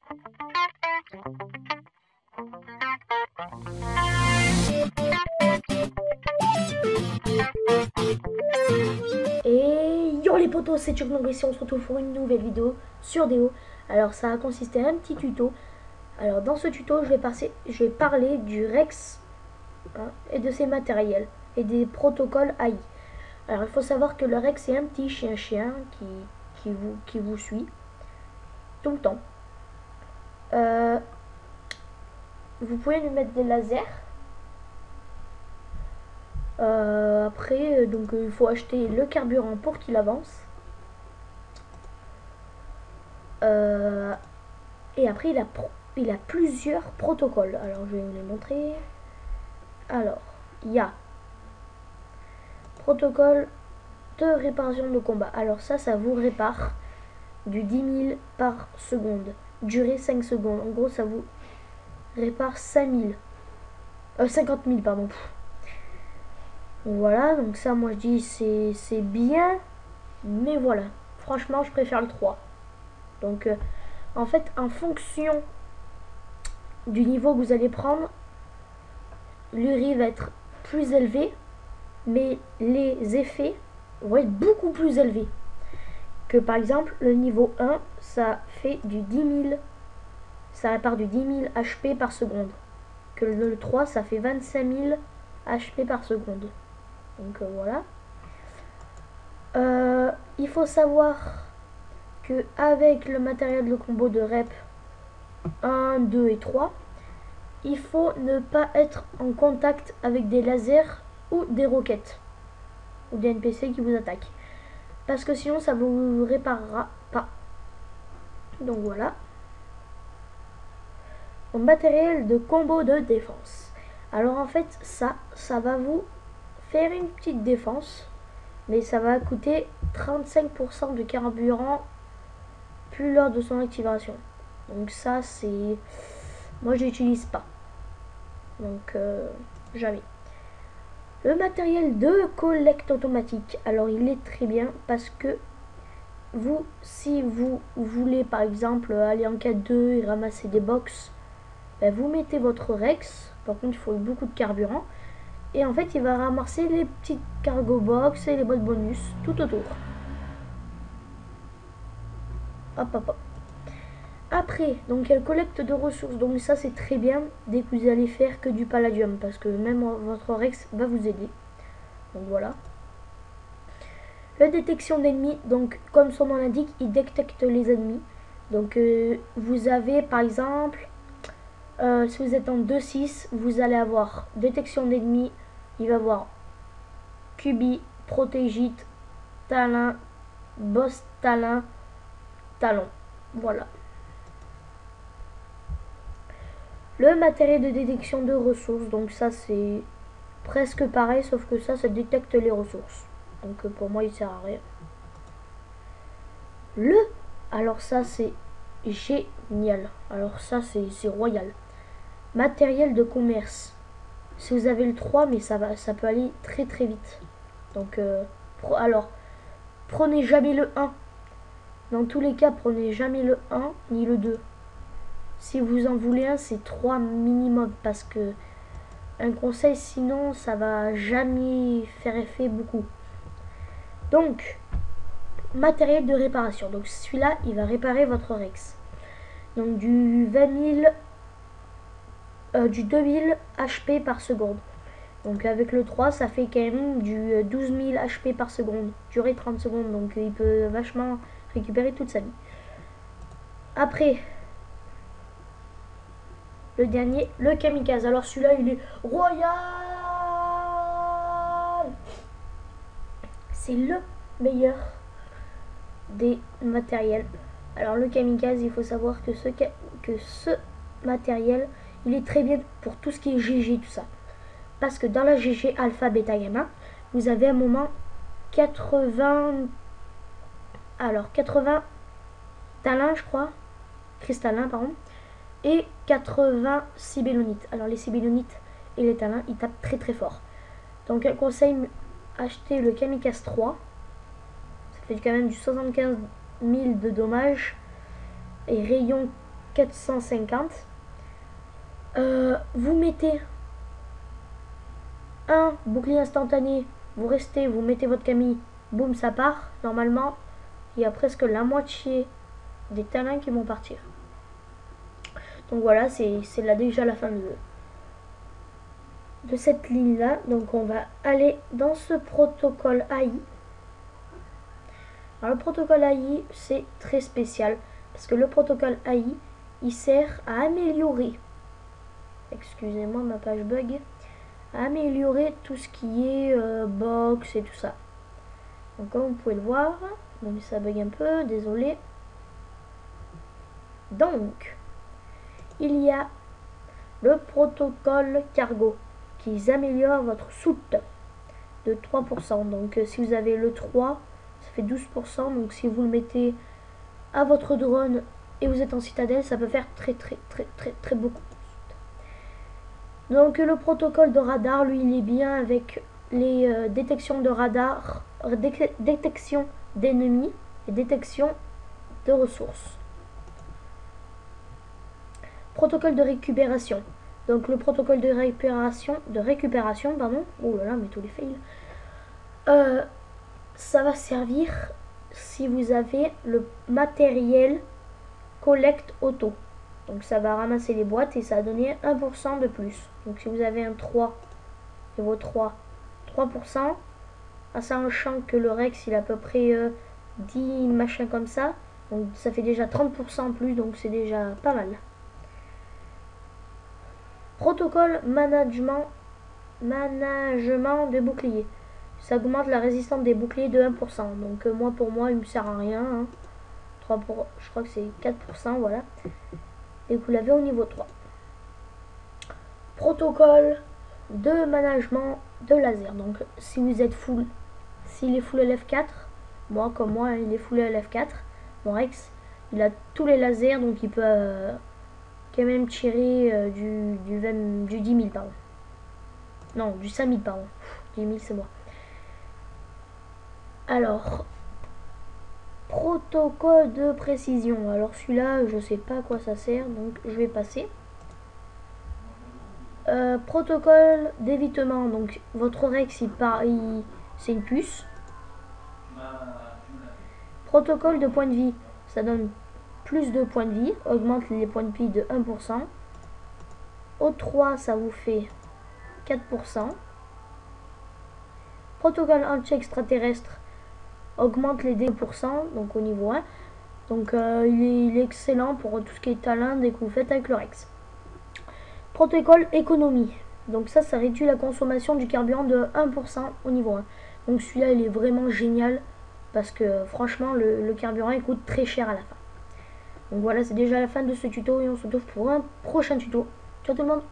Et yo les potos, c'est Chuck ici, on se retrouve pour une nouvelle vidéo sur Déo. Alors ça a consisté à un petit tuto. Alors dans ce tuto, je vais parler du Rex hein, et de ses matériels et des protocoles AI. Alors il faut savoir que le Rex c'est un petit chien qui vous suit tout le temps. Vous pouvez lui mettre des lasers. Après, donc il faut acheter le carburant pour qu'il avance. Et après, il a plusieurs protocoles. Alors, je vais vous les montrer. Alors, il y a protocole de réparation de combat. Alors ça vous répare du 10 000 par seconde. Durée 5 secondes. En gros, ça vous répare 50 000, pardon. Voilà, donc ça, moi je dis c'est bien. Mais voilà, franchement, je préfère le 3. Donc, en fait, en fonction du niveau que vous allez prendre, l'URI va être plus élevé, mais les effets vont être beaucoup plus élevés. Que par exemple, le niveau 1, ça fait du 10 000, ça répare du 10 000 HP par seconde. Que le 3, ça fait 25 000 HP par seconde. Donc voilà. Il faut savoir que avec le matériel de combo de rep 1, 2 et 3, il faut ne pas être en contact avec des lasers ou des roquettes ou des NPC qui vous attaquent, parce que sinon ça vous réparera pas. Donc voilà. Mon matériel de combo de défense. Alors en fait ça va vous faire une petite défense, mais ça va coûter 35% de carburant plus lors de son activation. Donc ça c'est... Moi j'utilise pas. Donc jamais. Le matériel de collecte automatique. Alors il est très bien parce que si vous voulez par exemple aller en 4-2 et ramasser des box, ben, vous mettez votre Rex. Par contre il faut beaucoup de carburant. Et en fait il va ramasser les petites cargo box et les boîtes bonus tout autour. Hop hop hop. Après, donc elle collecte de ressources, donc ça c'est très bien dès que vous allez faire que du palladium, parce que même votre Rex va vous aider. Donc voilà. La détection d'ennemis, donc comme son nom l'indique, il détecte les ennemis. Donc vous avez par exemple, si vous êtes en 2-6, vous allez avoir détection d'ennemis, il va avoir Cubi, Protégite, Talin, Boss Talin, Talon. Voilà. Le matériel de détection de ressources, donc ça c'est presque pareil, sauf que ça détecte les ressources. Donc pour moi il sert à rien. Alors ça c'est génial. Alors ça c'est royal. Matériel de commerce. Si vous avez le 3, mais ça peut aller très très vite. Donc alors prenez jamais le 1. Dans tous les cas, prenez jamais le 1 ni le 2. Si vous en voulez un, c'est 3 minimum, parce que un conseil, sinon ça va jamais faire effet beaucoup. Donc matériel de réparation, donc celui-là il va réparer votre Rex, donc du 20 000 du 2000 HP par seconde. Donc avec le 3 ça fait quand même du 12 000 HP par seconde, durée 30 secondes, donc il peut vachement récupérer toute sa vie. Après le dernier, le kamikaze. Alors celui-là il est royal. C'est le meilleur des matériels. Alors le kamikaze, il faut savoir que ce matériel, il est très bien pour tout ce qui est GG, tout ça. Parce que dans la GG alpha, beta, gamma, vous avez un moment 80 talins, je crois, cristallins, pardon, et 80 sibélonites. Alors les sibélonites et les talins, ils tapent très très fort. Donc un conseil, acheter le kamikaze 3. Ça fait quand même du 75 000 de dommages. Et rayon 450. Vous mettez un bouclier instantané, vous restez, vous mettez votre Camille, boum, ça part. Normalement, il y a presque la moitié des talents qui vont partir. Donc voilà, c'est là déjà la fin de cette ligne là. Donc on va aller dans ce protocole AI. Alors le protocole AI, c'est très spécial parce que le protocole AI, il sert à améliorer, excusez-moi ma page bug, à améliorer tout ce qui est box et tout ça. Donc comme vous pouvez le voir, même si ça bug un peu, désolé. Donc il y a le protocole cargo qui améliore votre soute de 3%. Donc si vous avez le 3, ça fait 12%. Donc si vous le mettez à votre drone et vous êtes en citadelle, ça peut faire très beaucoup. Donc le protocole de radar, lui, il est bien avec les détections de radar, détection d'ennemis et détection de ressources. Protocole de récupération. Donc le protocole de récupération, pardon. Oh là là, mais tous les fails. Ça va servir si vous avez le matériel collecte auto. Donc ça va ramasser les boîtes et ça va donner 1% de plus. Donc si vous avez un 3 et vos 3%, en sachant que le Rex il a à peu près 10 machins comme ça, donc ça fait déjà 30% en plus, donc c'est déjà pas mal. Protocole management de boucliers. Ça augmente la résistance des boucliers de 1%. Donc moi pour moi il me sert à rien. Hein. Je crois que c'est 4%, voilà. Et vous l'avez au niveau 3. Protocole de management de laser. Donc si vous êtes full, s'il est full LF4, moi comme moi il est full LF4, mon Rex, il a tous les lasers, donc il peut quand même tirer du 10 000 pardon. Non, du 5 000 pardon. 10 000 c'est moi. Alors, protocole de précision. Alors celui-là, je sais pas à quoi ça sert, donc je vais passer. Protocole d'évitement. Donc votre Rex, c'est une puce. Protocole de point de vie. Ça donne plus de points de vie. Augmente les points de vie de 1%. Au 3, ça vous fait 4%. Protocole anti-extraterrestre. Augmente les dégâts de 2%, donc au niveau 1. Donc il est excellent pour tout ce qui est talent dès que vous faites avec le Rex. Protocole économie. Donc ça réduit la consommation du carburant de 1% au niveau 1. Donc celui-là il est vraiment génial parce que franchement le carburant il coûte très cher à la fin. Donc voilà, c'est déjà la fin de ce tuto et on se retrouve pour un prochain tuto. Ciao tout le monde.